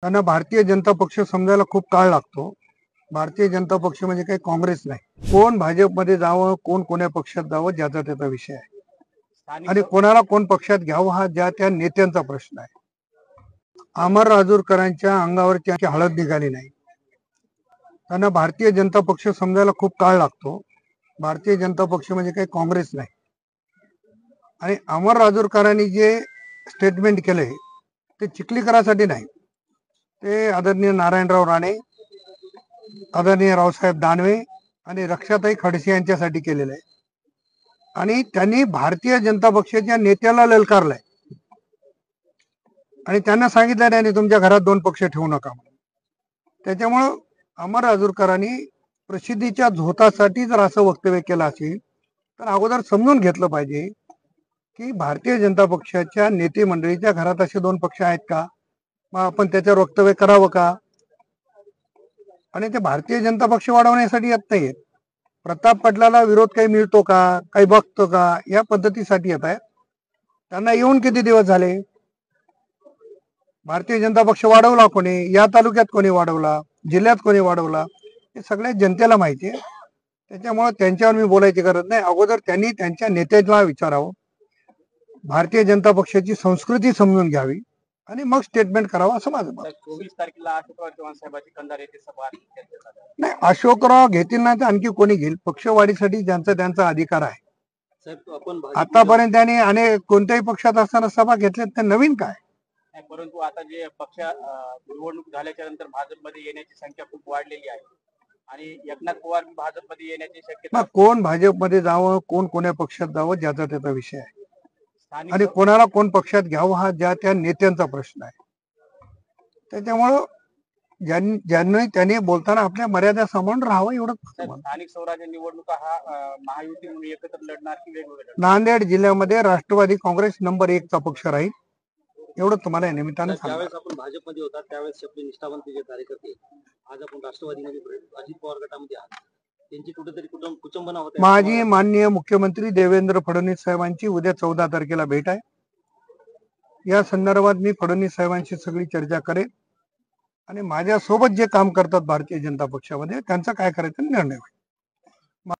त्यांना भारतीय जनता पक्ष समजायला खूप काळ लागतो. भारतीय जनता पक्ष म्हणजे काही काँग्रेस नाही. कोण भाजपमध्ये जावं, कोण कोण्या पक्षात जावं, ज्याचा त्याचा विषय आहे. आणि कोणाला कोण पक्षात घ्यावं हा ज्या त्या नेत्यांचा प्रश्न आहे. अमर राजूरकरांच्या अंगावरची हळद निघाली नाही. त्यांना भारतीय जनता पक्ष समजायला खूप काळ लागतो. भारतीय जनता पक्ष म्हणजे काही काँग्रेस नाही. आणि अमर राजूरकरांनी जे स्टेटमेंट केलंय ते चिखलीकरासाठी नाही, ते आदरणीय नारायणराव राणे, आदरणीय रावसाहेब दानवे आणि रक्षाताई खडसे यांच्यासाठी केलेलं आहे. आणि त्यांनी भारतीय जनता पक्षाच्या नेत्याला ललकारलंय आणि त्यांना सांगितलं नाही तुमच्या घरात दोन पक्ष ठेवू नका. त्याच्यामुळं अमर राजूरकरांनी प्रसिद्धीच्या झोतासाठी जर असं वक्तव्य केलं असेल तर अगोदर समजून घेतलं पाहिजे की भारतीय जनता पक्षाच्या नेते मंडळीच्या घरात असे दोन पक्ष आहेत का, मग आपण त्याच्यावर वक्तव्य करावं का? आणि ते भारतीय जनता पक्ष वाढवण्यासाठी येत नाहीत. प्रताप पाटलाला विरोध काही मिळतो का, काही बघतो का, या पद्धतीसाठी येत आहेत. त्यांना येऊन किती दिवस झाले? भारतीय जनता पक्ष वाढवला कोणी, या तालुक्यात कोणी वाढवला, जिल्ह्यात कोणी वाढवला, हे सगळ्या जनतेला माहिती आहे. त्याच्यामुळे त्यांच्यावर मी बोलायची गरज नाही. अगोदर त्यांनी त्यांच्या नेत्याला विचारावं, भारतीय जनता पक्षाची संस्कृती समजून घ्यावी आणि मग स्टेटमेंट करावं असं माझं मत. 24 तारखेला अशोकराव चव्हाण साहेबांची कंधार येथे सभा नाही, अशोकराव घेतील ना तर आणखी कोणी घेईल. पक्षवाढीसाठी ज्यांचा त्यांचा अधिकार आहे. साहेब, आपण आतापर्यंत त्यांनी अनेक कोणत्याही पक्षात असताना सभा घेतल्यात, तर नवीन काय? परंतु आता जे पक्ष निवडणूक झाल्याच्या नंतर भाजपमध्ये येण्याची संख्या खूप वाढलेली आहे आणि एकनाथ पवार भाजपमध्ये येण्याची शक्यता. कोण भाजपमध्ये जावं, कोण कोण्या पक्षात जावं, ज्याचा त्याचा विषय आहे. आणि कोणाला कोण पक्षात घ्यावं हा ज्या त्या नेत्यांचा प्रश्न आहे. त्याच्यामुळं ज्यांनी त्यांनी बोलताना आपल्या मर्यादा सांभाळून राहावं एवढंच. स्थानिक स्वराज्य निवडणुका हा महायुती म्हणून एकत्र लढणार की वेगवेगळे? नांदेड जिल्ह्यामध्ये राष्ट्रवादी काँग्रेस नंबर 1 चा पक्ष राहील, एवढं तुम्हाला या निमित्तानं सांगा. ज्यावेळेस आपण भाजपमध्ये होता त्यावेळेस आपले निष्ठावंत जे कार्यकर्ते आज आपण राष्ट्रवादीमध्ये अजित पवार गटामध्ये आहात, त्यांची कुठेतरी कुचंबना होते. माझी माननीय मुख्यमंत्री देवेंद्र फडणवीस साहेबांची उद्या 14 तारखेला भेट आहे. या संदर्भात मी फडणवीस साहेबांशी सगळी चर्चा करेन आणि माझ्यासोबत जे काम करतात भारतीय जनता पक्षामध्ये त्यांचा काय करायचा निर्णय होईल.